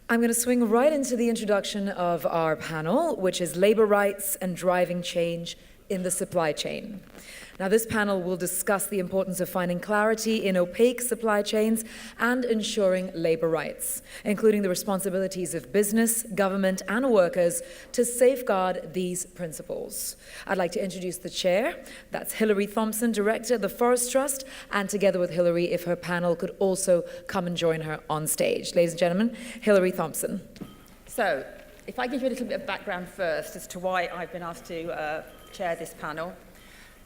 I'm going to swing right into the introduction of our panel, which is labor rights and driving change in the supply chain. Now, this panel will discuss the importance of finding clarity in opaque supply chains and ensuring labor rights, including the responsibilities of business, government, and workers to safeguard these principles. I'd like to introduce the chair. That's Hilary Thompson, Director of the Forest Trust, and together with Hilary, if her panel could also come and join her on stage. Ladies and gentlemen, Hilary Thompson. So, if I give you a little bit of background first as to why I've been asked to chair this panel.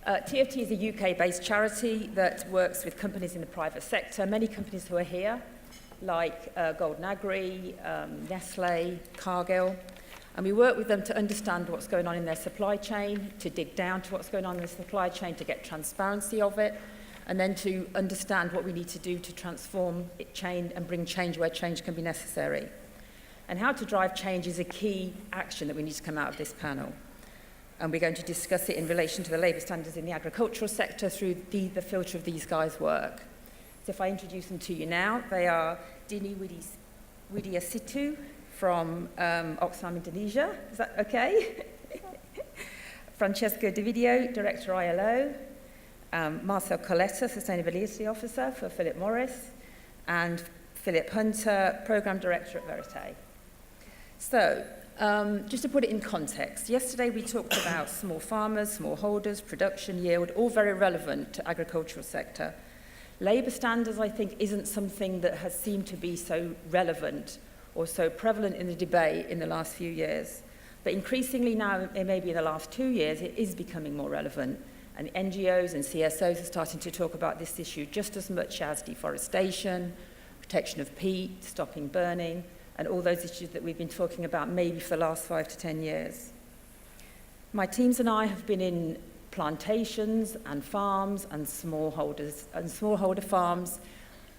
TFT is a UK-based charity that works with companies in the private sector, many companies who are here, like Golden Agri, Nestle, Cargill, and we work with them to understand what's going on in their supply chain, to dig down to what's going on in the supply chain, to get transparency of it, and then to understand what we need to do to transform it, change, and bring change where change can be necessary. And how to drive change is a key action that we need to come out of this panel. And we're going to discuss it in relation to the labour standards in the agricultural sector through the filter of these guys' work. So if I introduce them to you now, they are Dini Widiastuti from Oxfam Indonesia. Is that okay? Francesco Director ILO. Marcel Coleta, Sustainability Officer for Philip Morris. And Philip Hunter, Programme Director at Verité. So, just to put it in context, yesterday we talked about small farmers, smallholders, production, yield, all very relevant to agricultural sector. Labour standards, I think, isn't something that has seemed to be so relevant or so prevalent in the debate in the last few years. But increasingly now, maybe in the last 2 years, it is becoming more relevant. And NGOs and CSOs are starting to talk about this issue just as much as deforestation, protection of peat, stopping burning, and all those issues that we've been talking about maybe for the last 5 to 10 years. My teams and I have been in plantations and farms and smallholder farms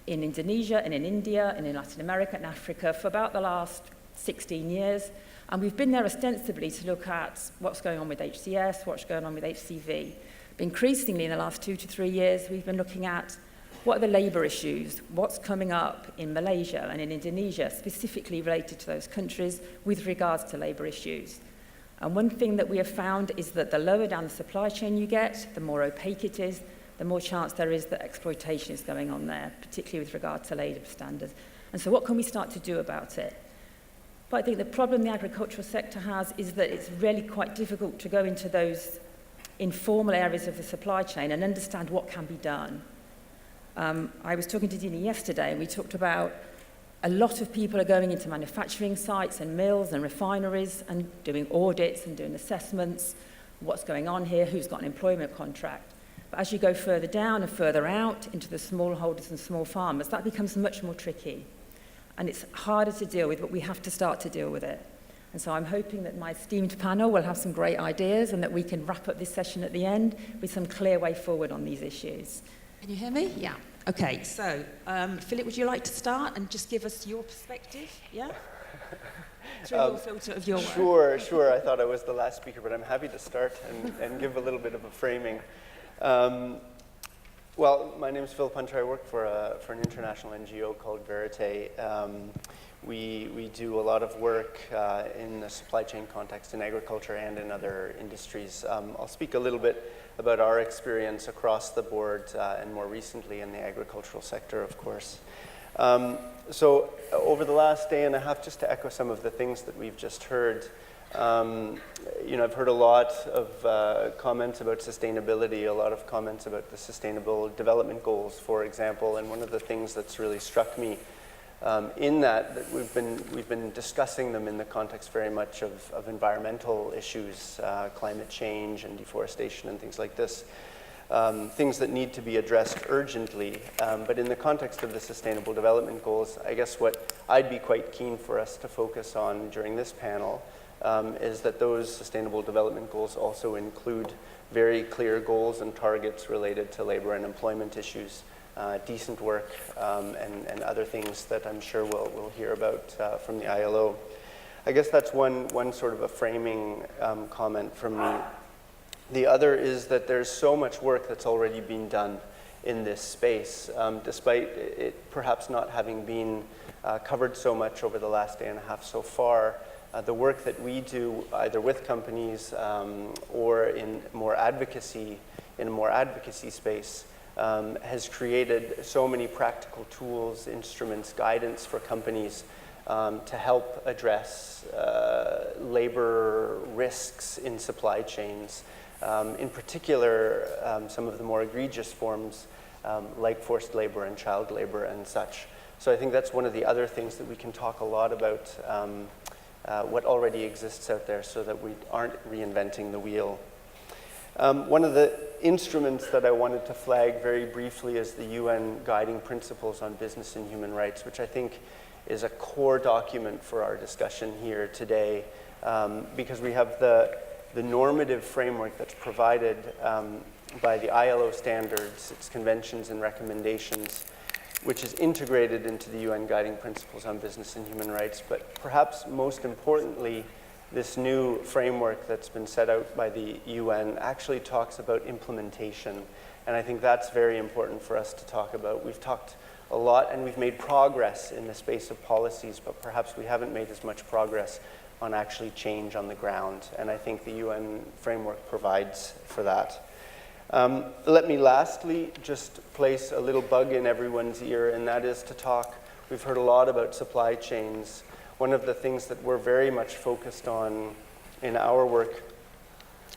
in Indonesia and in India and in Latin America and Africa for about the last 16 years. And we've been there ostensibly to look at what's going on with HCS, what's going on with HCV. But increasingly in the last 2 to 3 years, we've been looking at what are the labour issues, what's coming up in Malaysia and in Indonesia, specifically related to those countries with regards to labour issues. And one thing that we have found is that the lower down the supply chain you get, the more opaque it is, the more chance there is that exploitation is going on there, particularly with regard to labour standards. And so what can we start to do about it? But I think the problem the agricultural sector has is that it's really quite difficult to go into those informal areas of the supply chain and understand what can be done. I was talking to Dini yesterday, and we talked about a lot of people are going into manufacturing sites and mills and refineries and doing audits and doing assessments, what's going on here, who's got an employment contract. But as you go further down and further out into the smallholders and small farmers, that becomes much more tricky. And it's harder to deal with, but we have to start to deal with it. And so I'm hoping that my esteemed panel will have some great ideas and that we can wrap up this session at the end with some clear way forward on these issues. Can you hear me? Yeah. Okay, so Philip, would you like to start and just give us your perspective? Yeah? Through your filter of your work. Sure. I thought I was the last speaker, but I'm happy to start and give a little bit of a framing. Well, my name is Philip Hunter. I work for an international NGO called Verité. We do a lot of work in the supply chain context in agriculture and in other industries. I'll speak a little bit about our experience across the board and more recently in the agricultural sector, of course. So over the last day and a half, just to echo some of the things that we've just heard, I've heard a lot of comments about sustainability, a lot of comments about the Sustainable Development Goals, for example, and one of the things that's really struck me in that we've been discussing them in the context very much of environmental issues, climate change and deforestation and things like this, things that need to be addressed urgently. But in the context of the Sustainable Development Goals, I guess what I'd be quite keen for us to focus on during this panel is that those Sustainable Development Goals also include very clear goals and targets related to labor and employment issues, decent work, and other things that I'm sure we'll hear about from the ILO. I guess that's one sort of a framing comment from me. The other is that there's so much work that's already been done in this space, despite it perhaps not having been covered so much over the last day and a half so far. The work that we do, either with companies or in a more advocacy space, has created so many practical tools, instruments, guidance for companies to help address labor risks in supply chains. In particular, some of the more egregious forms like forced labor and child labor and such. So I think that's one of the other things that we can talk a lot about, what already exists out there so that we aren't reinventing the wheel. One of the instruments that I wanted to flag very briefly is the UN Guiding Principles on Business and Human Rights, which I think is a core document for our discussion here today, because we have the normative framework that's provided by the ILO standards, its conventions and recommendations, which is integrated into the UN Guiding Principles on Business and Human Rights. But perhaps most importantly, this new framework that's been set out by the UN actually talks about implementation. And I think that's very important for us to talk about. We've talked a lot and we've made progress in the space of policies, but perhaps we haven't made as much progress on actually change on the ground. And I think the UN framework provides for that. Let me lastly just place a little bug in everyone's ear, and that is to talk, we've heard a lot about supply chains. One of the things that we're very much focused on in our work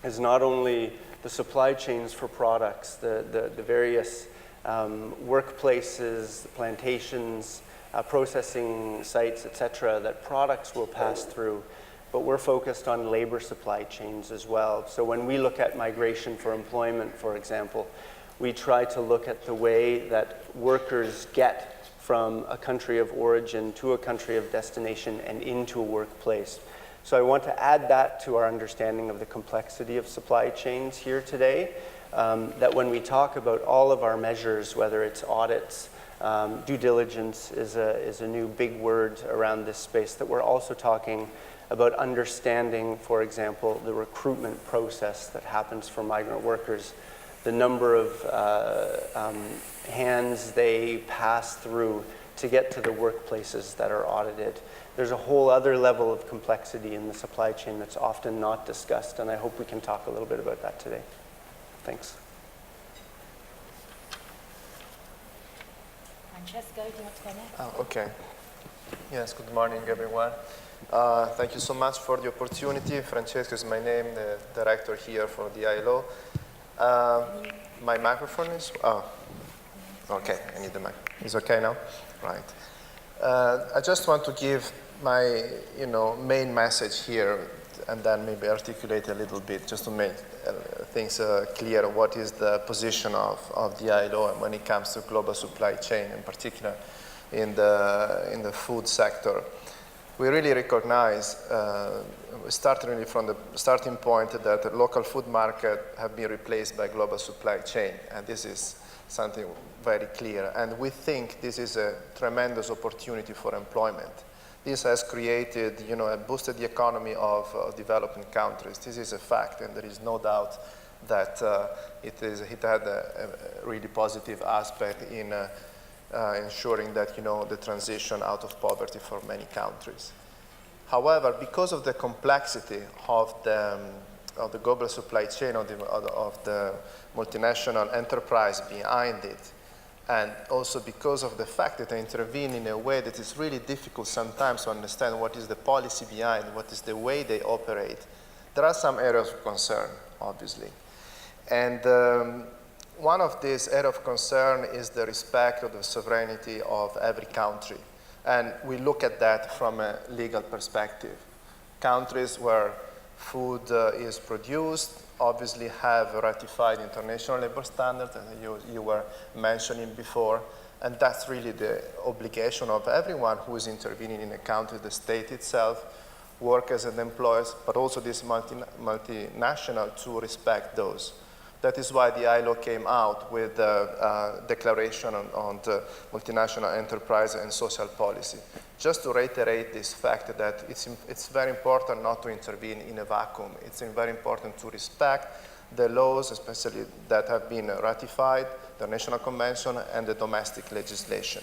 is not only the supply chains for products, the various workplaces, plantations, processing sites, etc., that products will pass through, but we're focused on labor supply chains as well. So when we look at migration for employment, for example, we try to look at the way that workers get from a country of origin to a country of destination and into a workplace. So I want to add that to our understanding of the complexity of supply chains here today, that when we talk about all of our measures, whether it's audits, due diligence is a new big word around this space, that we're also talking about understanding, for example, the recruitment process that happens for migrant workers, the number of hands they pass through to get to the workplaces that are audited. There's a whole other level of complexity in the supply chain that's often not discussed, and I hope we can talk a little bit about that today. Thanks. Francesco, do you want to go next? Oh, okay. Yes, good morning, everyone. Thank you so much for the opportunity. Francesco is my name, the director here for the ILO. My microphone is, okay, I need the mic. It's okay now? Right. I just want to give my, main message here and then maybe articulate a little bit just to make things clear what is the position of the ILO and when it comes to global supply chain, in particular in the food sector. We really recognize, starting really from the starting point, that the local food market have been replaced by global supply chain, and this is something very clear. And we think this is a tremendous opportunity for employment. This has created, boosted the economy of developing countries. This is a fact, and there is no doubt that it had a really positive aspect in ensuring that, the transition out of poverty for many countries. However, because of the complexity of the global supply chain, of the multinational enterprise behind it, and also because of the fact that they intervene in a way that is really difficult sometimes to understand what is the policy behind, what is the way they operate, there are some areas of concern, obviously. And one of these areas of concern is the respect of the sovereignty of every country. And we look at that from a legal perspective. Countries where food is produced obviously have ratified international labor standards, as you were mentioning before, and that's really the obligation of everyone who is intervening in a country, the state itself, workers and employers, but also this multinational to respect those. That is why the ILO came out with a declaration on the multinational enterprise and social policy. Just to reiterate this fact that it's very important not to intervene in a vacuum. It's very important to respect the laws, especially that have been ratified, the National Convention, and the domestic legislation.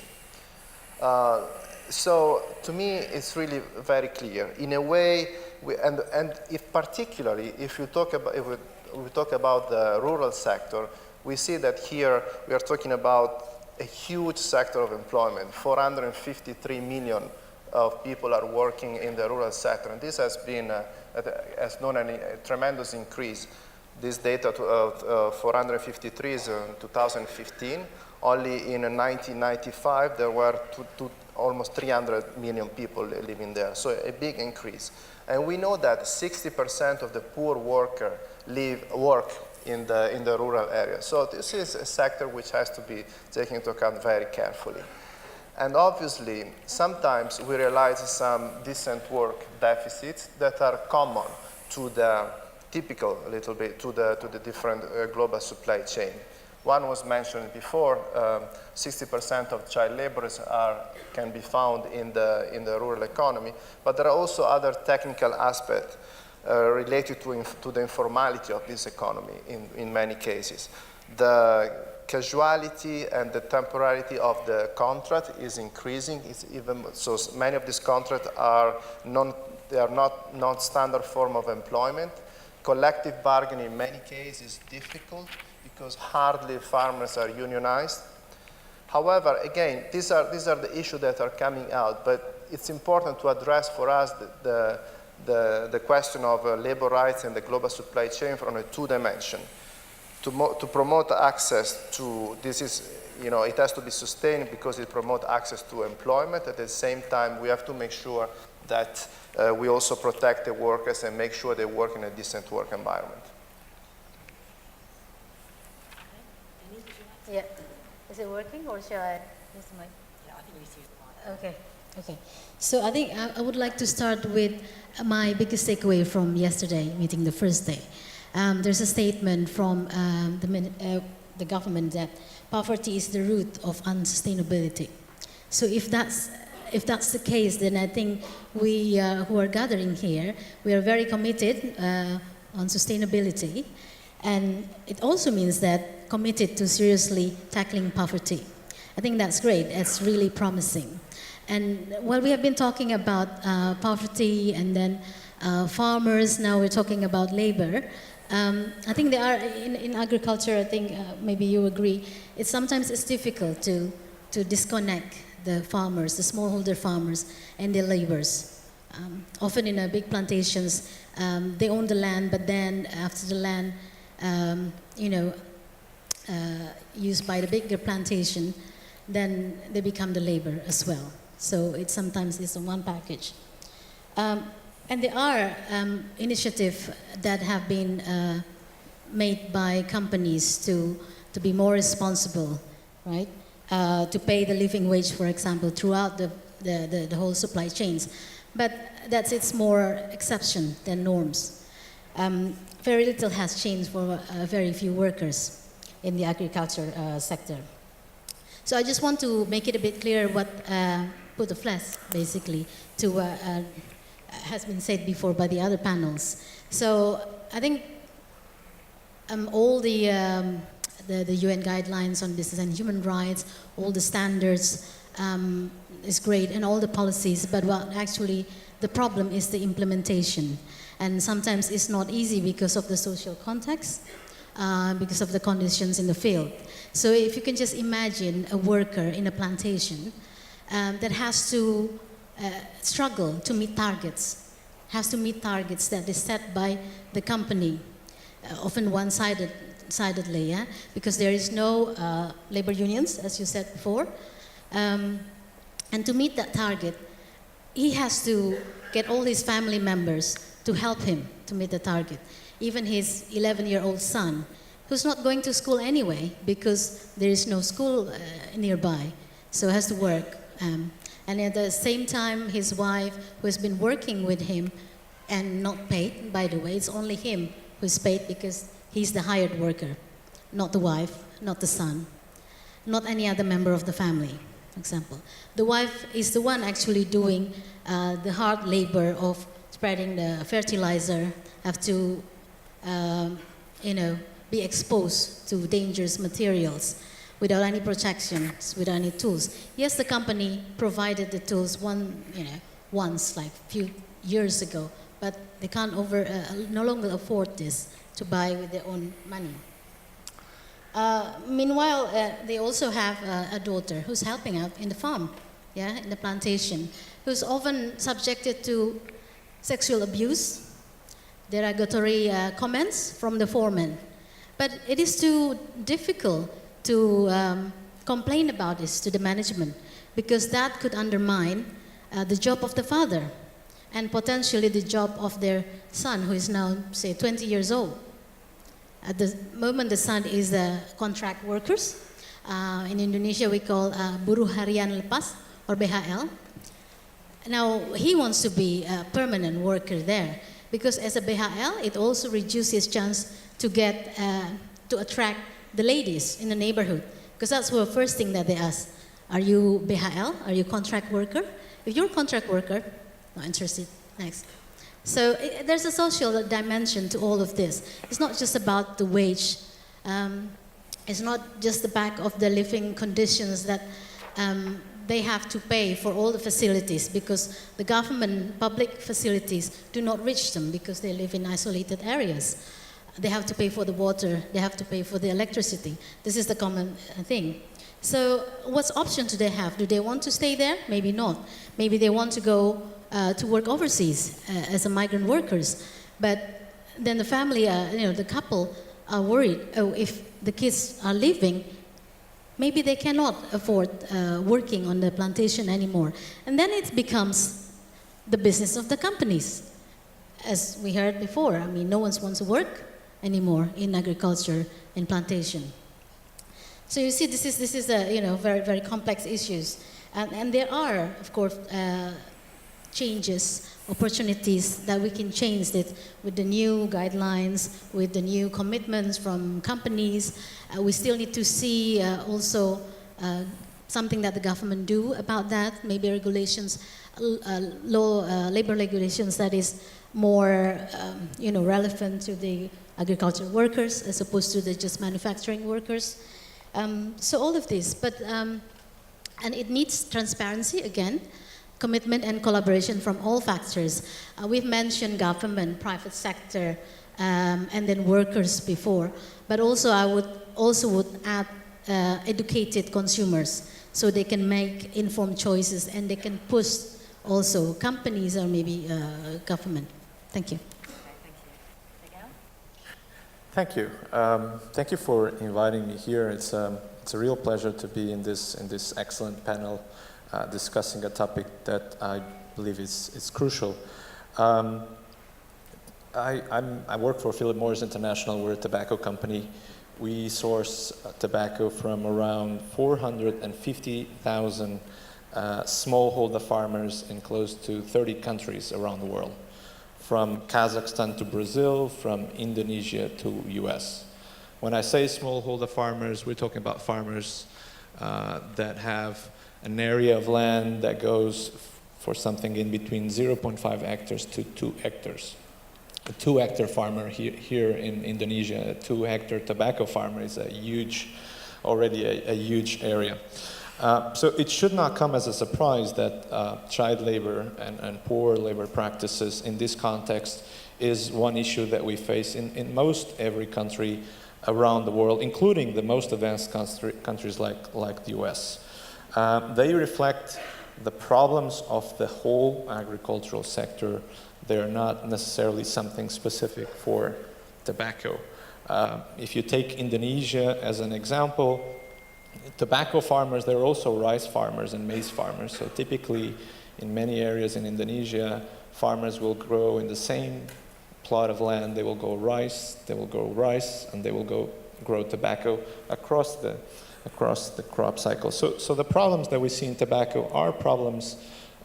So to me, it's really very clear. In a way, and if particularly if we talk about the rural sector, we see that here we are talking about a huge sector of employment. 453 million of people are working in the rural sector, and this has been has known a tremendous increase. This data of 453 is in 2015. Only in 1995 there were almost 300 million people living there, so a big increase. And we know that 60% of the poor worker work in the rural area. So this is a sector which has to be taken into account very carefully. And obviously, sometimes we realize some decent work deficits that are common to the typical, a little bit, to the different global supply chain. One was mentioned before, 60% of child laborers can be found in the rural economy, but there are also other technical aspects related to the informality of this economy in many cases. The casuality and the temporality of the contract is increasing. So many of these contracts are not non-standard form of employment. Collective bargaining in many cases is difficult because hardly farmers are unionized. However, again, these are the issues that are coming out, but it's important to address for us the question of labor rights and the global supply chain from a two-dimension. To promote access to, this is, it has to be sustained because it promotes access to employment. At the same time, we have to make sure that we also protect the workers and make sure they work in a decent work environment. Yeah. Is it working or shall I use the mic? Yeah, I think you use the mic. Okay. Okay. So I think I would like to start with my biggest takeaway from yesterday meeting, the first day. There's a statement from the government that poverty is the root of unsustainability. So if that's the case, then I think we who are gathering here, we are very committed on sustainability. And it also means that committed to seriously tackling poverty. I think that's great. It's really promising. And while we have been talking about poverty and then farmers, now we're talking about labor. I think there are, in agriculture, I think maybe you agree, sometimes it's difficult to disconnect the farmers, the smallholder farmers and the laborers. Often in big plantations, they own the land, but then after the land, used by the bigger plantation, then they become the labor as well. So sometimes it's in one package. And there are initiatives that have been made by companies to be more responsible, right? To pay the living wage, for example, throughout the whole supply chains. But it's more exception than norms. Very little has changed for very few workers in the agriculture sector. So I just want to make it a bit clear what put the flesh, basically, to has been said before by the other panels. So I think all the UN guidelines on business and human rights, all the standards is great, and all the policies, but what actually the problem is the implementation. And sometimes it's not easy because of the social context, because of the conditions in the field. So if you can just imagine a worker in a plantation that has to struggle to meet targets, that is set by the company, often one-sidedly, yeah? Because there is no labor unions, as you said before. And to meet that target, he has to get all his family members to help him to meet the target. Even his 11-year-old son, who's not going to school anyway because there is no school nearby, so has to work. And at the same time, his wife, who has been working with him and not paid, by the way, it's only him who's paid because he's the hired worker, not the wife, not the son, not any other member of the family, for example. The wife is the one actually doing the hard labor of spreading the fertilizer, have to be exposed to dangerous materials without any protections, without any tools. Yes, the company provided the tools once, like a few years ago, but they can't no longer afford this to buy with their own money. Meanwhile, they also have a daughter who's helping out in the farm, in the plantation, who's often subjected to sexual abuse, derogatory comments from the foreman. But it is too difficult to complain about this to the management, because that could undermine the job of the father and potentially the job of their son, who is now, say, 20 years old. At the moment, the son is contract workers. In Indonesia, we call buruh harian lepas, or BHL. Now, he wants to be a permanent worker there, because as a BHL, it also reduces his chance to get, to attract the ladies in the neighborhood. Because that's the first thing that they ask. Are you BHL? Are you contract worker? If you're a contract worker, not interested, next. So there's a social dimension to all of this. It's not just about the wage. It's not just the back of the living conditions that they have to pay for all the facilities, because the government public facilities do not reach them because they live in isolated areas. They have to pay for the water, they have to pay for the electricity. This is the common thing. So what option do they have? Do they want to stay there? Maybe not. Maybe they want to go to work overseas as a migrant workers. But then the family, the couple are worried, if the kids are leaving, maybe they cannot afford working on the plantation anymore. And then it becomes the business of the companies. As we heard before, no one wants to work anymore in agriculture and plantation. So you see, this is a very, very complex issues, and there are, of course, changes, opportunities that we can change it with the new guidelines, with the new commitments from companies. We still need to see also something that the government do about that, maybe regulations, labor regulations that is more relevant to the agricultural workers as opposed to the just manufacturing workers. So all of this, but and it needs transparency again, commitment and collaboration from all factors. We've mentioned government, private sector, and then workers before, but also I would add educated consumers, so they can make informed choices and they can push also companies or maybe government. Thank you. Thank you. Thank you for inviting me here. It's a real pleasure to be in this excellent panel discussing a topic that I believe is crucial. I work for Philip Morris International. We're a tobacco company. We source tobacco from around 450,000 smallholder farmers in close to 30 countries around the world, from Kazakhstan to Brazil, from Indonesia to US. When I say smallholder farmers, we're talking about farmers that have an area of land that goes for something in between 0.5 hectares to 2 hectares. A 2-hectare farmer here in Indonesia, a 2-hectare tobacco farmer is already a huge area. So it should not come as a surprise that child labor and poor labor practices in this context is one issue that we face in most every country around the world, including the most advanced countries like the US. They reflect the problems of the whole agricultural sector. They're not necessarily something specific for tobacco. If you take Indonesia as an example, tobacco farmers, they're also rice farmers and maize farmers. So typically, in many areas in Indonesia, farmers will grow in the same plot of land. They will grow rice, and they will grow tobacco across the crop cycle. So the problems that we see in tobacco are problems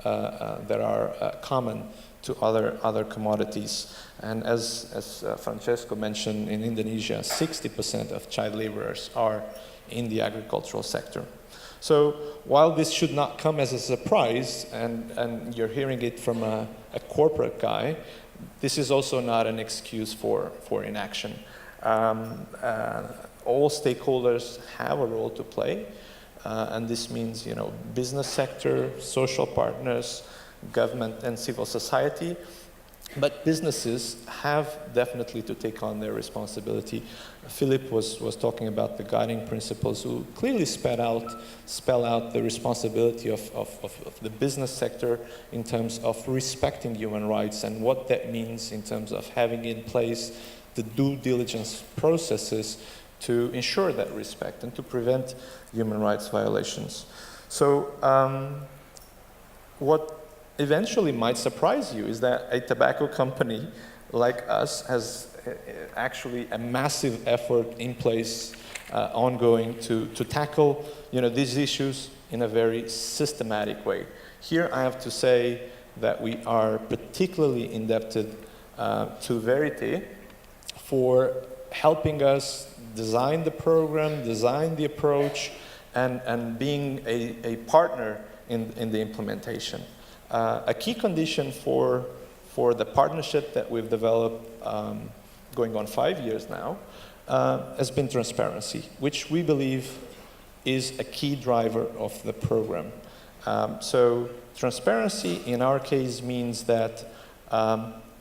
that are common to other commodities. And as Francesco mentioned, in Indonesia, 60% of child laborers are in the agricultural sector. So while this should not come as a surprise, and you're hearing it from a corporate guy, this is also not an excuse for inaction. All stakeholders have a role to play, and this means, business sector, social partners, government, and civil society. But businesses have definitely to take on their responsibility. Philip was talking about the guiding principles, who clearly spell out the responsibility of the business sector in terms of respecting human rights and what that means in terms of having in place the due diligence processes to ensure that respect and to prevent human rights violations. So what eventually might surprise you is that a tobacco company like us has actually a massive effort in place ongoing to tackle these issues in a very systematic way. Here I have to say that we are particularly indebted to Verité for helping us design the program, design the approach, and being a partner in the implementation. A key condition for the partnership that we've developed going on 5 years now has been transparency, which we believe is a key driver of the program. So transparency in our case means that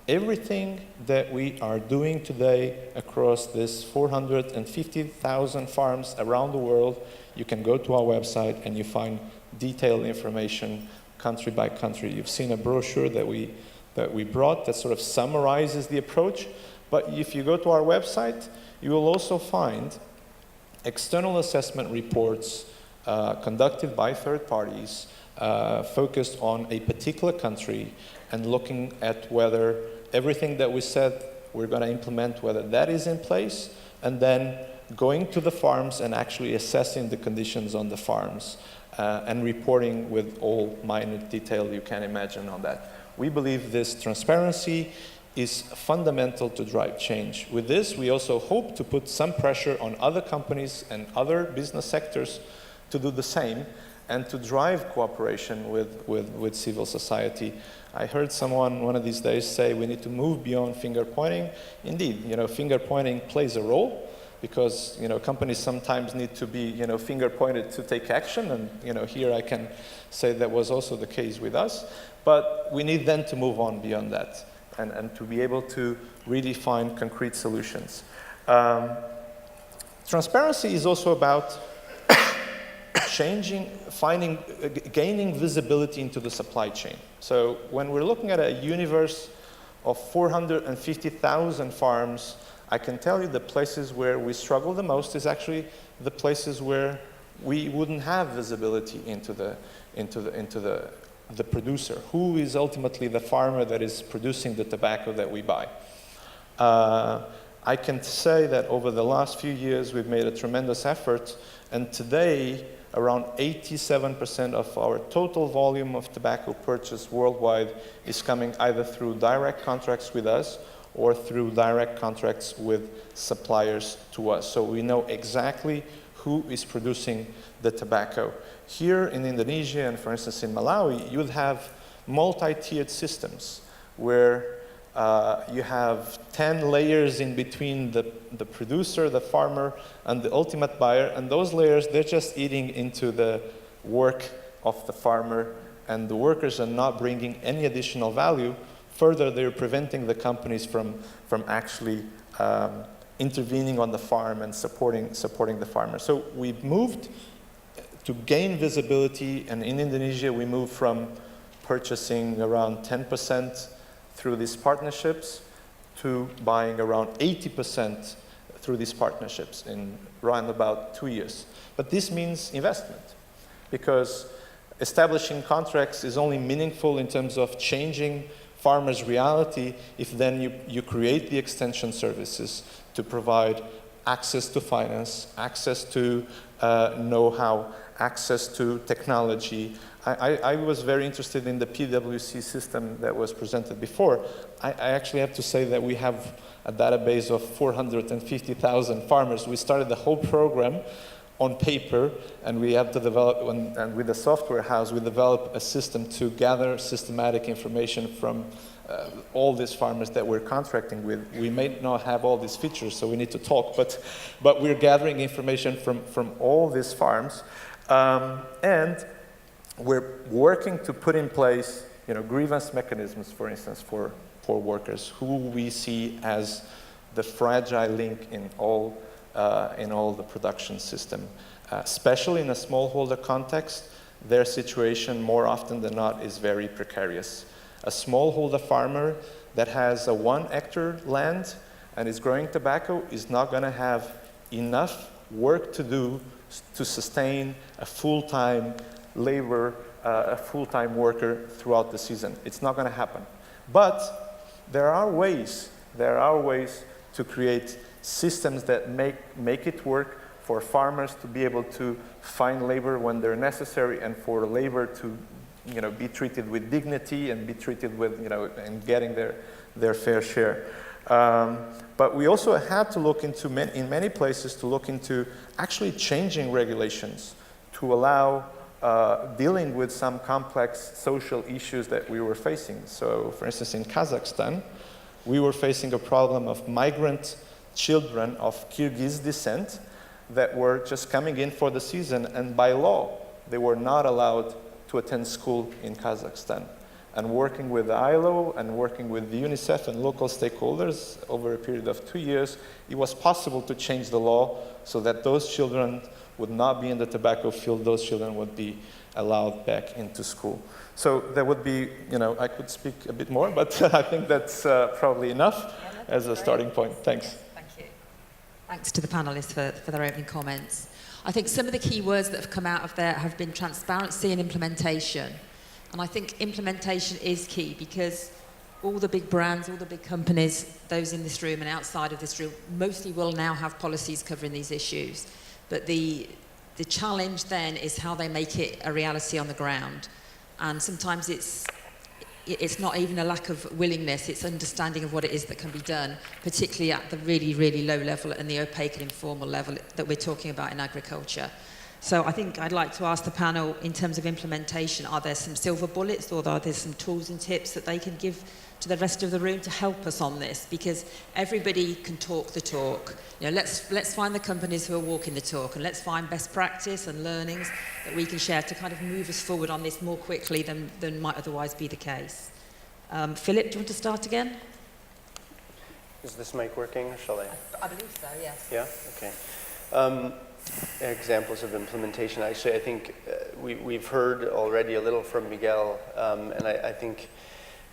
everything that we are doing today across this 450,000 farms around the world, you can go to our website and you find detailed information country by country. You've seen a brochure that we brought that sort of summarizes the approach, but if you go to our website, you will also find external assessment reports conducted by third parties focused on a particular country and looking at whether everything that we said we're going to implement, whether that is in place, and then going to the farms and actually assessing the conditions on the farms and reporting with all minute detail you can imagine on that. We believe this transparency is fundamental to drive change. With this, we also hope to put some pressure on other companies and other business sectors to do the same and to drive cooperation with civil society. I heard someone one of these days say we need to move beyond finger pointing. Indeed, finger pointing plays a role because companies sometimes need to be finger pointed to take action, and here I can say that was also the case with us. But we need then to move on beyond that and to be able to really find concrete solutions. Transparency is also about gaining visibility into the supply chain. So when we're looking at a universe of 450,000 farms, I can tell you the places where we struggle the most is actually the places where we wouldn't have visibility into the producer, who is ultimately the farmer that is producing the tobacco that we buy. I can say that over the last few years we've made a tremendous effort, and today around 87% of our total volume of tobacco purchased worldwide is coming either through direct contracts with us or through direct contracts with suppliers to us. So we know exactly who is producing the tobacco. Here in Indonesia and, for instance, in Malawi, you would have multi-tiered systems where you have 10 layers in between the producer, the farmer, and the ultimate buyer, and those layers, they're just eating into the work of the farmer, and the workers are not bringing any additional value. Further, they're preventing the companies from actually intervening on the farm and supporting the farmer. So we've moved to gain visibility, and in Indonesia, we moved from purchasing around 10% through these partnerships to buying around 80% through these partnerships in around about 2 years. But this means investment, because establishing contracts is only meaningful in terms of changing farmers' reality if then you create the extension services to provide access to finance, access to know-how, access to technology. I was very interested in the PwC system that was presented before. I actually have to say that we have a database of 450,000 farmers. We started the whole program on paper, and we have to develop, and with the software house, we develop a system to gather systematic information from all these farmers that we're contracting with. We may not have all these features, so we need to talk, but we're gathering information from all these farms, and we're working to put in place, grievance mechanisms, for instance, for workers who we see as the fragile link in all the production system. Especially in a smallholder context, their situation more often than not is very precarious. A smallholder farmer that has a 1 hectare land and is growing tobacco is not going to have enough work to do to sustain a full-time labor, a full-time worker throughout the season. It's not going to happen. But there are ways to create systems that make it work for farmers to be able to find labor when they're necessary, and for labor to be treated with dignity and be treated with, and getting their fair share. But we also had to look into, in many places, to look into actually changing regulations to allow dealing with some complex social issues that we were facing. So, for instance, in Kazakhstan, we were facing a problem of migrant children of Kyrgyz descent that were just coming in for the season, and by law, they were not allowed to attend school in Kazakhstan. And working with the ILO and working with the UNICEF and local stakeholders over a period of 2 years, it was possible to change the law so that those children would not be in the tobacco field, those children would be allowed back into school. So there would be, I could speak a bit more, but I think that's probably enough as a starting point. Thanks. Thank you. Thanks to the panelists for their opening comments. I think some of the key words that have come out of there have been transparency and implementation. And I think implementation is key, because all the big brands, all the big companies, those in this room and outside of this room, mostly will now have policies covering these issues. But the challenge then is how they make it a reality on the ground. And sometimes it's not even a lack of willingness, it's understanding of what it is that can be done, particularly at the really, really low level and the opaque and informal level that we're talking about in agriculture. So I think I'd like to ask the panel, in terms of implementation, are there some silver bullets, or are there some tools and tips that they can give to the rest of the room to help us on this? Because everybody can talk the talk. Let's find the companies who are walking the talk, and let's find best practice and learnings that we can share to kind of move us forward on this more quickly than might otherwise be the case. Philip, do you want to start again? Is this mic working, or shall I? I believe so, yes. Yeah? Okay. Examples of implementation. Actually, I think we've heard already a little from Miguel, and I think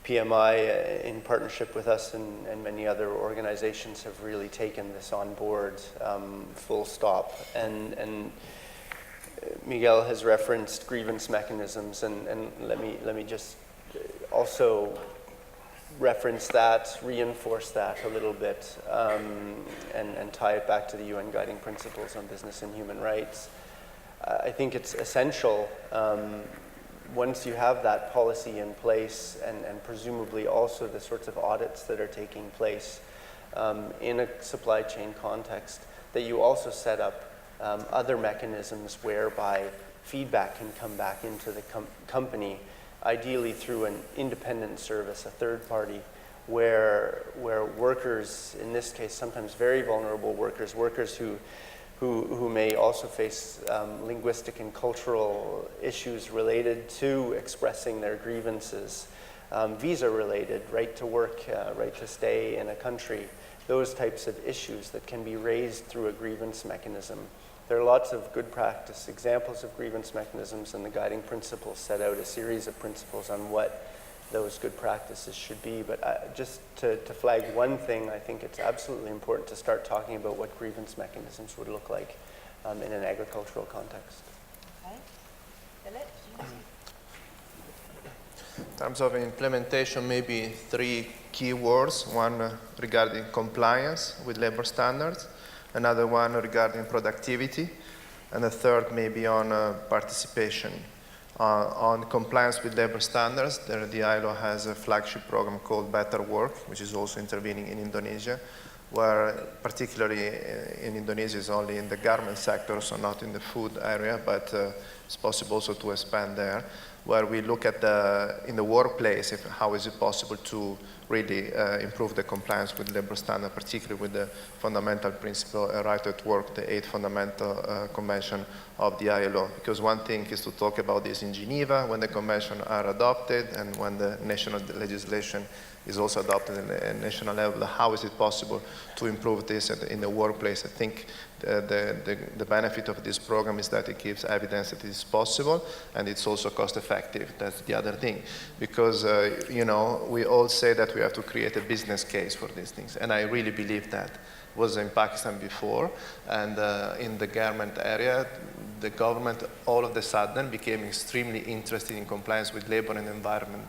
PMI, in partnership with us and many other organizations, have really taken this on board, full stop. And Miguel has referenced grievance mechanisms, and let me just also reference that, reinforce that a little bit, and tie it back to the UN Guiding Principles on Business and Human Rights. I think it's essential, once you have that policy in place, and presumably also the sorts of audits that are taking place in a supply chain context, that you also set up other mechanisms whereby feedback can come back into the company, ideally through an independent service, a third party, where workers, in this case sometimes very vulnerable workers who may also face linguistic and cultural issues related to expressing their grievances, visa-related, right to work, right to stay in a country, those types of issues that can be raised through a grievance mechanism. There are lots of good practice examples of grievance mechanisms, and the guiding principles set out a series of principles on what those good practices should be. But just to flag one thing, I think it's absolutely important to start talking about what grievance mechanisms would look like in an agricultural context. Okay. Philip? In terms of implementation, maybe 3 key words. One regarding compliance with labor standards, another one regarding productivity, and the third maybe on participation. On compliance with labor standards, the ILO has a flagship program called Better Work, which is also intervening in Indonesia, where particularly in Indonesia is only in the garment sector, so not in the food area, but it's possible also to expand there, where we look at in the workplace, how is it possible to really improve the compliance with labor standards, particularly with the fundamental principle, right at work, the 8th fundamental convention of the ILO. Because one thing is to talk about this in Geneva when the convention are adopted and when the national legislation is also adopted at the national level. How is it possible to improve this in the workplace? I think the benefit of this program is that it gives evidence that it is possible, and it's also cost effective. That's the other thing. Because, you know, we all say that we have to create a business case for these things, and I really believe that. Was in Pakistan before, and in the garment area, the government all of a sudden became extremely interested in compliance with labor and environment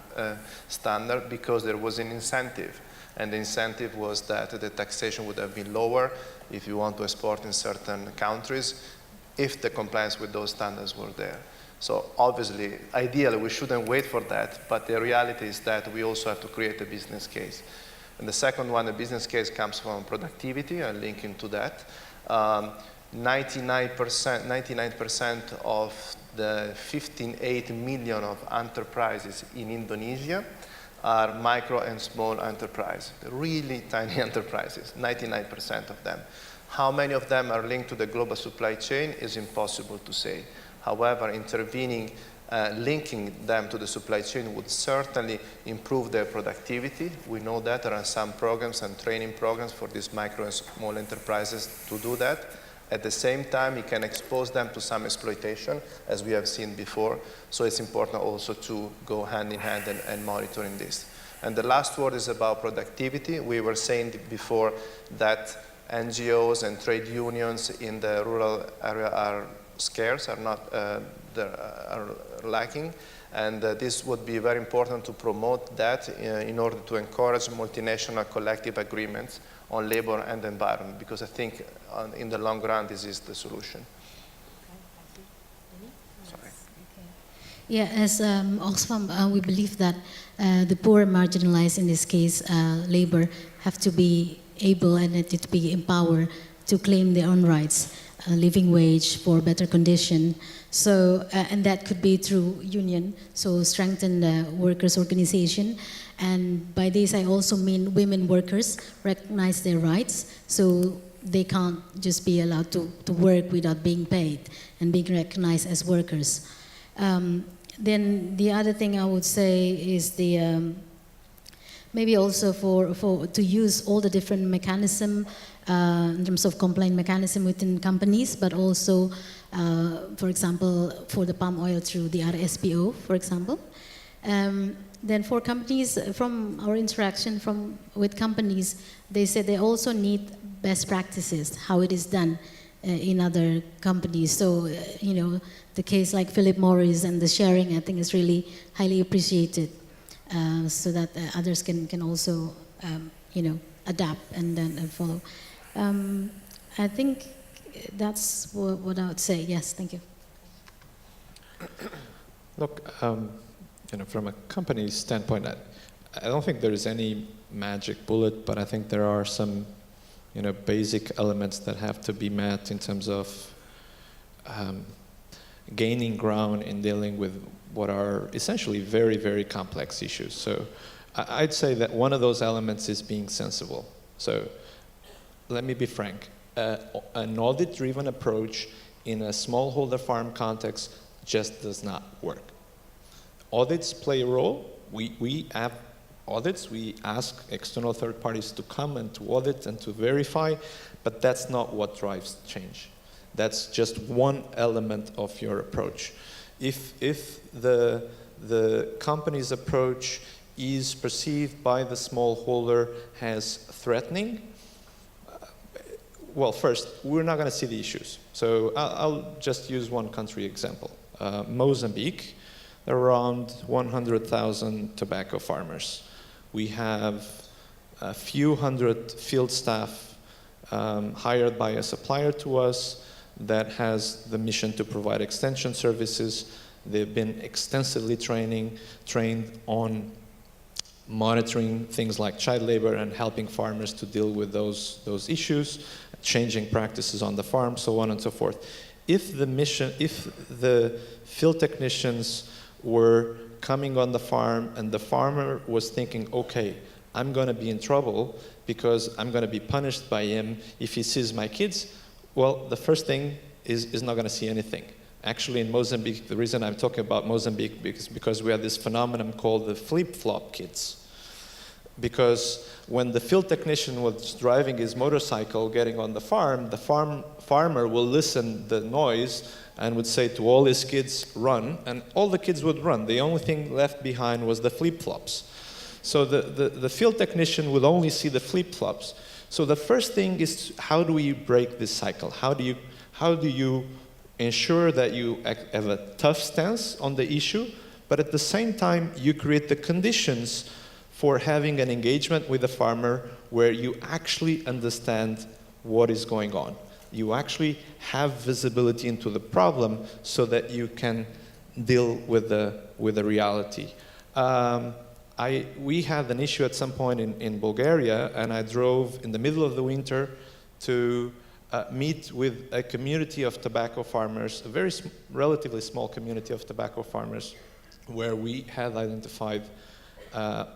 standard because there was an incentive. And the incentive was that the taxation would have been lower if you want to export in certain countries, if the compliance with those standards were there. So obviously, ideally, we shouldn't wait for that, but the reality is that we also have to create a business case. And the second one, the business case, comes from productivity. I'll link into that. 99% of the 15.8 million of enterprises in Indonesia are micro and small enterprises, really tiny enterprises, 99% of them. How many of them are linked to the global supply chain is impossible to say. However, intervening, linking them to the supply chain would certainly improve their productivity. We know that there are some programs and training programs for these micro and small enterprises to do that. At the same time, it can expose them to some exploitation, as we have seen before. So it's important also to go hand in hand and monitoring this. And the last word is about productivity. We were saying before that NGOs and trade unions in the rural area are scarce, are not are lacking, and this would be very important to promote that in order to encourage multinational collective agreements on labor and environment, because I think in the long run this is the solution. Sorry. Yeah, as Oxfam, we believe that the poor and marginalized, in this case labor, have to be able and to be empowered to claim their own rights, living wage for better condition. So, and that could be through union, so strengthen the workers' organization. And by this I also mean women workers recognize their rights, so they can't just be allowed to work without being paid and being recognized as workers. Then the other thing I would say is the maybe also to use all the different mechanism in terms of complaint mechanism within companies, but also, for example, for the palm oil through the RSPO, for example. Then for companies, from our interaction with companies, they said they also need best practices, how it is done in other companies. So, you know, the case like Philip Morris and the sharing, I think, is really highly appreciated, so that others can also, you know, adapt and follow. I think that's what I would say. Yes, thank you. Look, you know, from a company standpoint, I don't think there is any magic bullet, but I think there are some, you know, basic elements that have to be met in terms of gaining ground in dealing with what are essentially very, very complex issues. So I'd say that one of those elements is being sensible. So let me be frank. An audit-driven approach in a smallholder farm context just does not work. Audits play a role. We have audits. We ask external third parties to come and to audit and to verify, but that's not what drives change. That's just one element of your approach. If the company's approach is perceived by the smallholder as threatening, well, first, we're not going to see the issues. So I'll just use one country example. Mozambique, there are around 100,000 tobacco farmers. We have a few hundred field staff hired by a supplier to us that has the mission to provide extension services. They've been extensively trained on monitoring things like child labor and helping farmers to deal with those issues, changing practices on the farm, so on and so forth. If the field technicians were coming on the farm and the farmer was thinking, okay, I'm going to be in trouble because I'm going to be punished by him if he sees my kids, well, the first thing is not going to see anything. Actually, in Mozambique, the reason I'm talking about Mozambique is because we have this phenomenon called the flip-flop kids. Because when the field technician was driving his motorcycle, getting on the farmer will listen the noise and would say to all his kids, run, and all the kids would run. The only thing left behind was the flip-flops. So the field technician would only see the flip-flops. So the first thing is, how do we break this cycle? How do you ensure that you have a tough stance on the issue, but at the same time, you create the conditions for having an engagement with the farmer where you actually understand what is going on. You actually have visibility into the problem so that you can deal with the reality. We had an issue at some point in Bulgaria, and I drove in the middle of the winter to meet with a community of tobacco farmers, a very relatively small community of tobacco farmers, where we had identified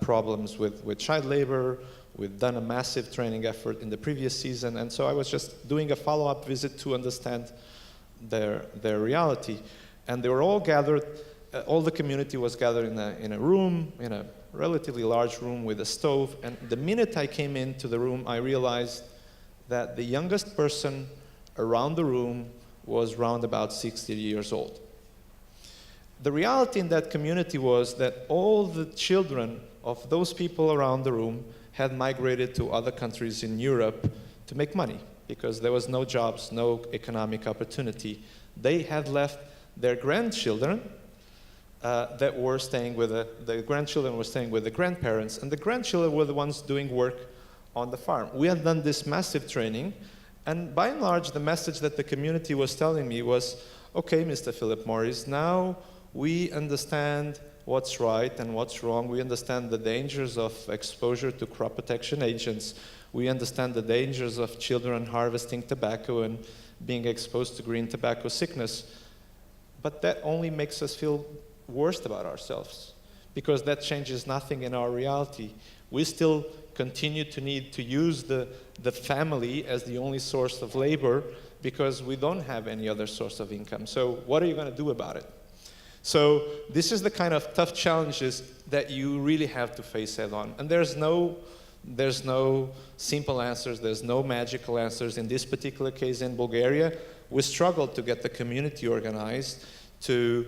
problems with child labor. We've done a massive training effort in the previous season, and so I was just doing a follow-up visit to understand their reality. And they were all gathered, all the community was gathered in a room, in a relatively large room with a stove, and the minute I came into the room, I realized that the youngest person around the room was round about 60 years old. The reality in that community was that all the children of those people around the room had migrated to other countries in Europe to make money because there was no jobs, no economic opportunity. They had left their grandchildren that were staying with the grandchildren were staying with the grandparents, and the grandchildren were the ones doing work on the farm. We had done this massive training, and by and large, the message that the community was telling me was, okay, Mr. Philip Morris, now we understand what's right and what's wrong. We understand the dangers of exposure to crop protection agents. We understand the dangers of children harvesting tobacco and being exposed to green tobacco sickness. But that only makes us feel worse about ourselves, because that changes nothing in our reality. We still continue to need to use the family as the only source of labor because we don't have any other source of income. So what are you going to do about it? So this is the kind of tough challenges that you really have to face head on. And there's no simple answers, there's no magical answers. In this particular case in Bulgaria, we struggled to get the community organized to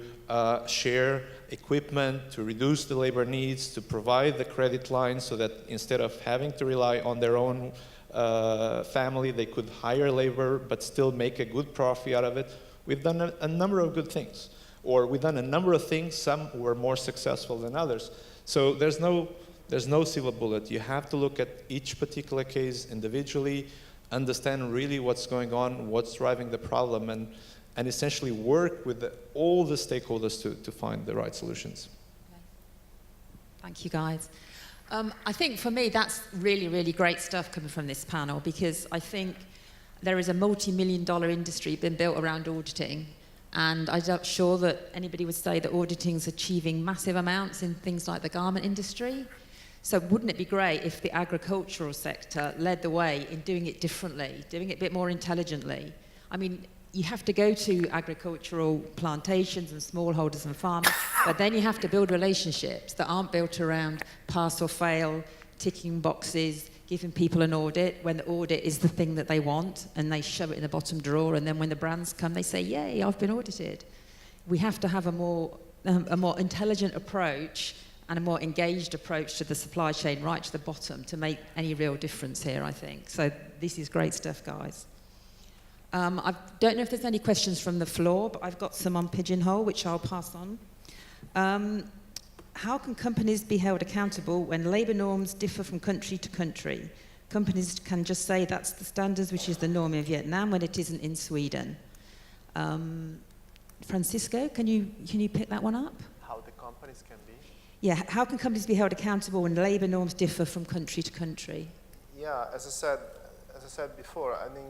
share equipment, to reduce the labor needs, to provide the credit lines so that instead of having to rely on their own family, they could hire labor but still make a good profit out of it. We've done a number of good things. Or we've done a number of things, some were more successful than others. So there's no silver bullet. You have to look at each particular case individually, understand really what's going on, what's driving the problem, and essentially work with all the stakeholders to find the right solutions. Okay. Thank you, guys. I think for me, that's really, really great stuff coming from this panel, because I think there is a multi-million-dollar industry being built around auditing. And I'm not sure that anybody would say that auditing is achieving massive amounts in things like the garment industry. So wouldn't it be great if the agricultural sector led the way in doing it differently, doing it a bit more intelligently? I mean, you have to go to agricultural plantations and smallholders and farmers, but then you have to build relationships that aren't built around pass or fail, ticking boxes, giving people an audit when the audit is the thing that they want, and they shove it in the bottom drawer, and then when the brands come, they say, yay, I've been audited. We have to have a more intelligent approach and a more engaged approach to the supply chain right to the bottom to make any real difference here, I think. So this is great stuff, guys. I don't know if there's any questions from the floor, but I've got some on Pigeonhole, which I'll pass on. How can companies be held accountable when labour norms differ from country to country? Companies can just say that's the standards, which is the norm in Vietnam, when it isn't in Sweden. Francisco, can you pick that one up? How the companies can be? Yeah, how can companies be held accountable when labour norms differ from country to country? Yeah, as I said before, I think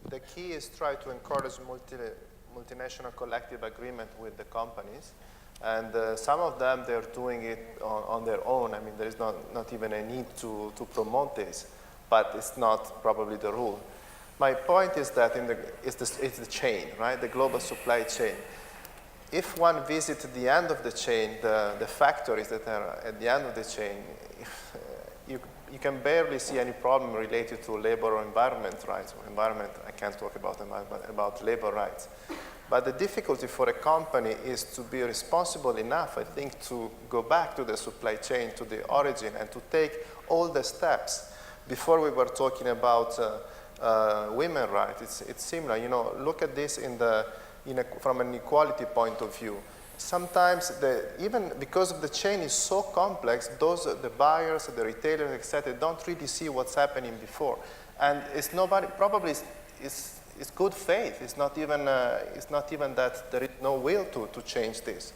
the key is try to encourage multinational collective agreement with the companies. And some of them, they're doing it on their own. I mean, there is not even a need to promote this, but it's not probably the rule. My point is that it's the chain, right? The global supply chain. If one visits the end of the chain, the factories that are at the end of the chain, you can barely see any problem related to labor or environment rights. Environment, I can't talk about labor rights. But the difficulty for a company is to be responsible enough, I think, to go back to the supply chain, to the origin, and to take all the steps. Before we were talking about women's rights, it's similar. You know, look at this from an equality point of view. Sometimes, even because the chain is so complex, the buyers, the retailers, etc., don't really see what's happening before. And probably it's good faith. It's not even that there is no will to change this.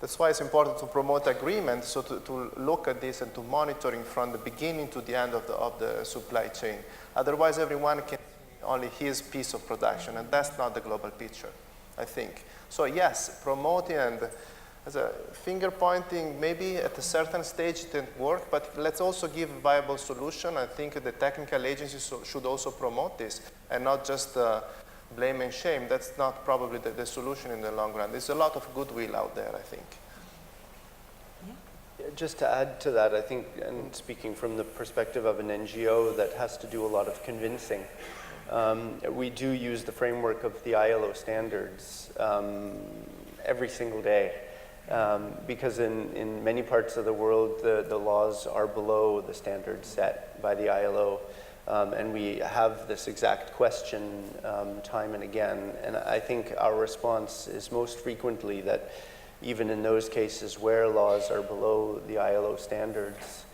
That's why it's important to promote agreement, so to look at this and to monitoring from the beginning to the end of the supply chain. Otherwise, everyone can see only his piece of production, and that's not the global picture, I think. So yes, promoting and as a finger pointing, maybe at a certain stage it didn't work, but let's also give a viable solution. I think the technical agencies should also promote this and not just blame and shame. That's not probably the solution in the long run. There's a lot of goodwill out there, I think. Yeah, just to add to that, I think, and speaking from the perspective of an NGO that has to do a lot of convincing, we do use the framework of the ILO standards every single day. Because in many parts of the world, the laws are below the standards set by the ILO. And we have this exact question time and again. And I think our response is most frequently that even in those cases where laws are below the ILO standards,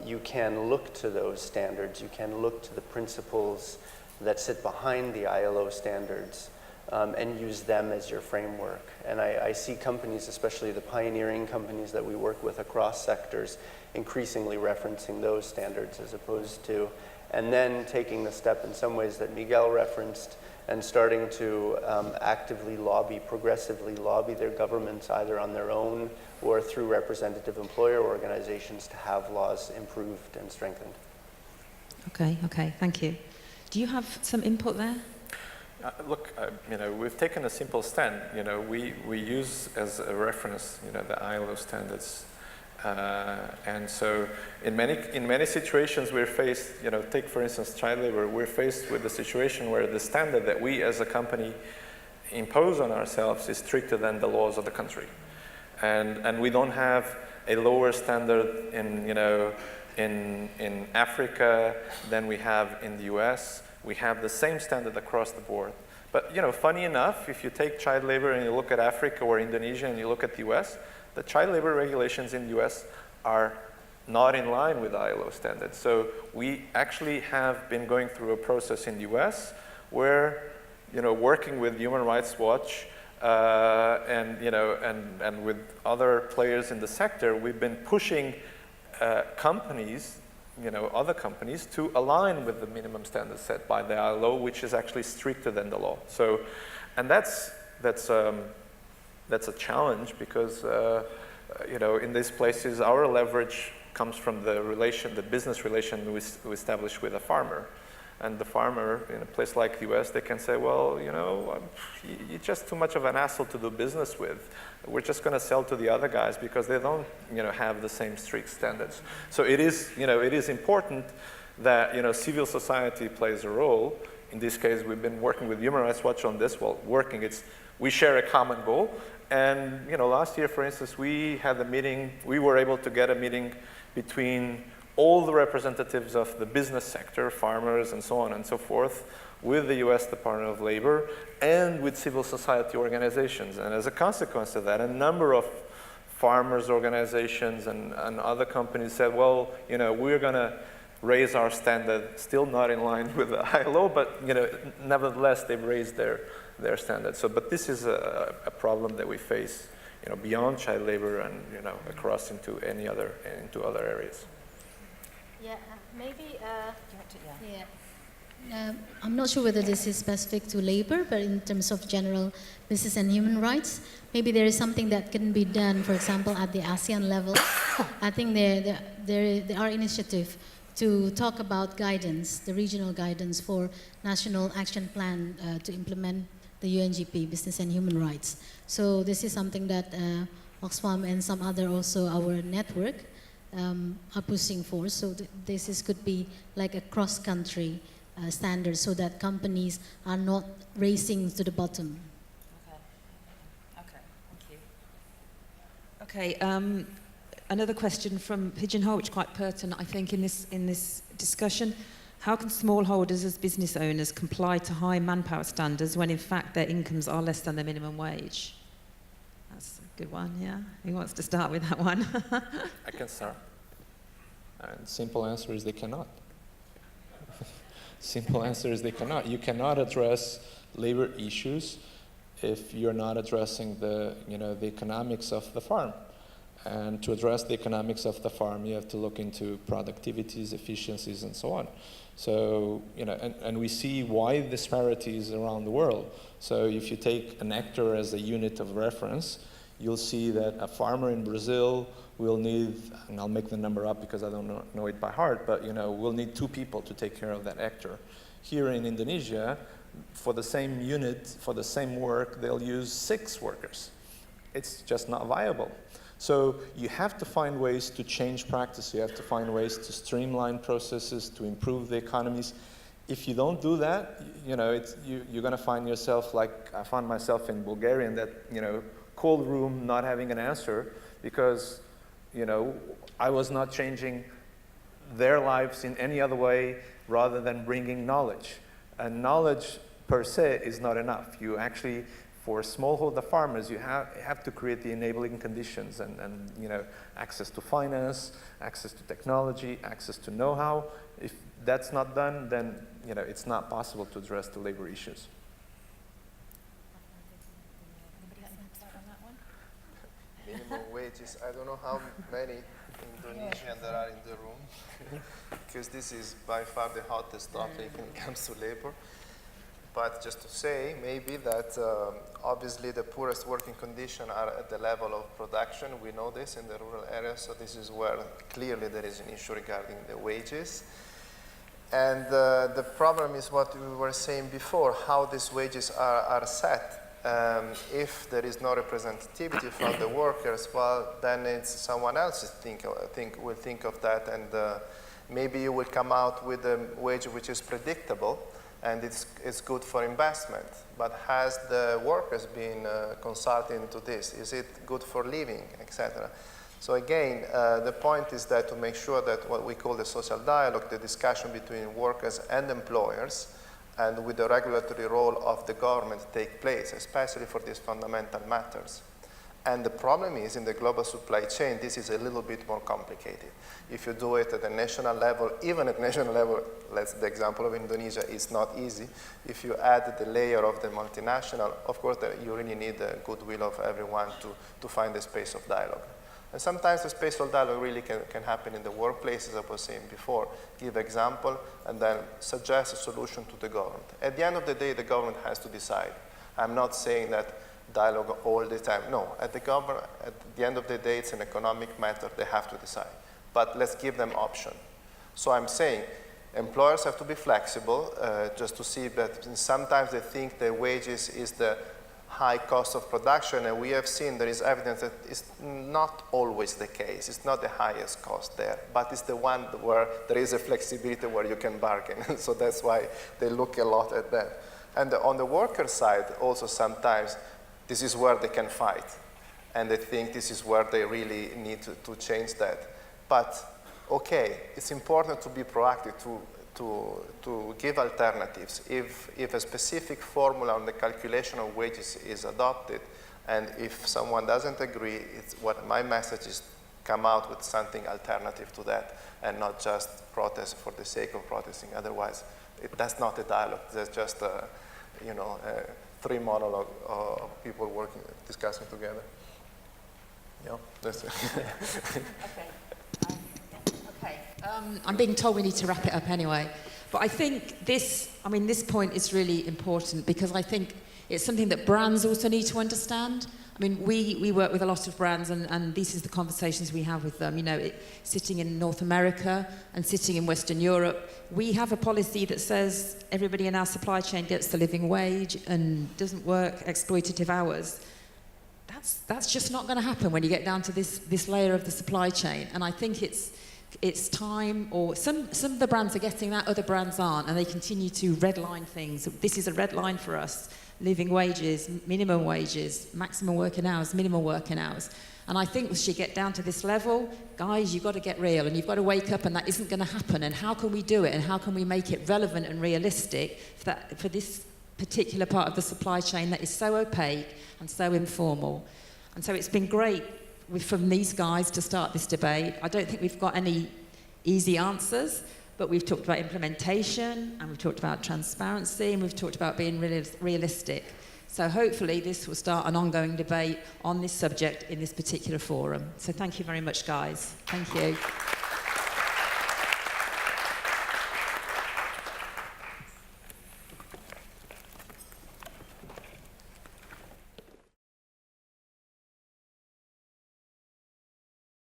you can look to those standards. You can look to the principles that sit behind the ILO standards and use them as your framework. And I see companies, especially the pioneering companies that we work with across sectors, increasingly referencing those standards as opposed to, and then taking the step in some ways that Miguel referenced and starting to actively lobby, progressively lobby their governments either on their own or through representative employer organizations to have laws improved and strengthened. Okay, thank you. Do you have some input there? Look, we've taken a simple stand. We use as a reference, the ILO standards, and so in many situations we're faced. Take for instance child labor. We're faced with the situation where the standard that we as a company impose on ourselves is stricter than the laws of the country, and we don't have a lower standard in Africa than we have in the US. We have the same standard across the board. But funny enough, if you take child labor and you look at Africa or Indonesia and you look at the US, the child labor regulations in the US are not in line with ILO standards. So we actually have been going through a process in the US where, working with Human Rights Watch and with other players in the sector, we've been pushing companies, other companies, to align with the minimum standards set by the ILO, which is actually stricter than the law. So, and that's a challenge because in these places our leverage comes from the business relation we establish with a farmer. And the farmer in a place like the US, they can say, well, you're just too much of an asshole to do business with. We're just going to sell to the other guys because they don't, have the same strict standards. So it is important that, civil society plays a role. In this case, we've been working with Human Rights Watch on this. Well, we share a common goal. And, last year, for instance, we had a meeting. We were able to get a meeting between all the representatives of the business sector, farmers and so on and so forth, with the US Department of Labor and with civil society organizations. And as a consequence of that, a number of farmers organizations and other companies said, well, we're going to raise our standard, still not in line with the ILO, but nevertheless, they've raised their standards. So, but this is a problem that we face beyond child labor and across into other areas. Yeah, maybe. I'm not sure whether this is specific to labor, but in terms of general business and human rights, maybe there is something that can be done, for example, at the ASEAN level. I think there are initiatives to talk about guidance, the regional guidance for national action plan to implement the UNGP, business and human rights. So this is something that Oxfam and some other also our network are pushing for. So this could be like a cross-country standard so that companies are not racing to the bottom. Okay, thank you. Okay, another question from Pigeonhole, which is quite pertinent, I think, in this discussion. How can smallholders as business owners comply to high manpower standards when in fact their incomes are less than the minimum wage? That's a good one, yeah? Who wants to start with that one? I can start. And simple answer is they cannot. Simple answer is they cannot. You cannot address labor issues if you're not addressing the economics of the farm. And to address the economics of the farm, you have to look into productivities, efficiencies, and so on. So, and we see wide disparities around the world. So if you take an hectare as a unit of reference, you'll see that a farmer in Brazil will need, and I'll make the number up because I don't know it by heart, but we'll need 2 people to take care of that hectare. Here in Indonesia, for the same unit, for the same work, they'll use 6 workers. It's just not viable. So you have to find ways to change practice. You have to find ways to streamline processes, to improve the economies. If you don't do that, you're going to find yourself like I found myself in Bulgaria, in that cold room, not having an answer, because I was not changing their lives in any other way rather than bringing knowledge. And knowledge per se is not enough. You actually, for smallholder farmers, you have to create the enabling conditions and access to finance, access to technology, access to know-how. If that's not done, then it's not possible to address the labor issues. Minimum wages. I don't know how many Indonesians there are in the room, because this is by far the hottest topic when it comes to labor. But just to say, maybe that obviously the poorest working conditions are at the level of production. We know this in the rural areas, so this is where clearly there is an issue regarding the wages. And the problem is what we were saying before, how these wages are set. If there is no representativity from the workers, well, then it's someone else will think of that, and maybe you will come out with a wage which is predictable, and it's good for investment. But has the workers been consulted into this? Is it good for living, etc.? So again, the point is that to make sure that what we call the social dialogue, the discussion between workers and employers, and with the regulatory role of the government take place, especially for these fundamental matters. And the problem is, in the global supply chain, this is a little bit more complicated. If you do it at the national level, even at national level, the example of Indonesia, is not easy. If you add the layer of the multinational, of course, you really need the goodwill of everyone to find a space of dialogue. And sometimes the space of dialogue really can happen in the workplace, as I was saying before. Give example, and then suggest a solution to the government. At the end of the day, the government has to decide. I'm not saying that dialogue all the time. No, at the end of the day, it's an economic matter. They have to decide. But let's give them option. So I'm saying employers have to be flexible, just to see that sometimes they think the wages is the high cost of production, and we have seen there is evidence that it's not always the case. It's not the highest cost there, but it's the one where there is a flexibility where you can bargain. So that's why they look a lot at that. And on the worker side, also sometimes this is where they can fight, and they think this is where they really need to change that. But okay, it's important to be proactive, to give alternatives. If a specific formula on the calculation of wages is adopted, and if someone doesn't agree, what my message is, come out with something alternative to that, and not just protest for the sake of protesting. Otherwise, that's not a dialogue. That's just a 3 monologue of people discussing together. Yeah, that's it. I'm being told we need to wrap it up anyway. But I think this point is really important because I think it's something that brands also need to understand. I mean, we work with a lot of brands and this is the conversations we have with them. You know, sitting in North America and sitting in Western Europe, we have a policy that says everybody in our supply chain gets the living wage and doesn't work exploitative hours. That's just not going to happen when you get down to this layer of the supply chain. And I think it's time, or some of the brands are getting that, other brands aren't, and they continue to redline things. This is a red line for us. Living wages, minimum wages, maximum working hours, minimum working hours. And I think we should get down to this level. Guys, you've got to get real and you've got to wake up and that isn't going to happen. And how can we do it? And how can we make it relevant and realistic for this particular part of the supply chain that is so opaque and so informal? And so it's been great from these guys to start this debate. I don't think we've got any easy answers, but we've talked about implementation, and we've talked about transparency, and we've talked about being realistic. So hopefully this will start an ongoing debate on this subject in this particular forum. So thank you very much, guys. Thank you.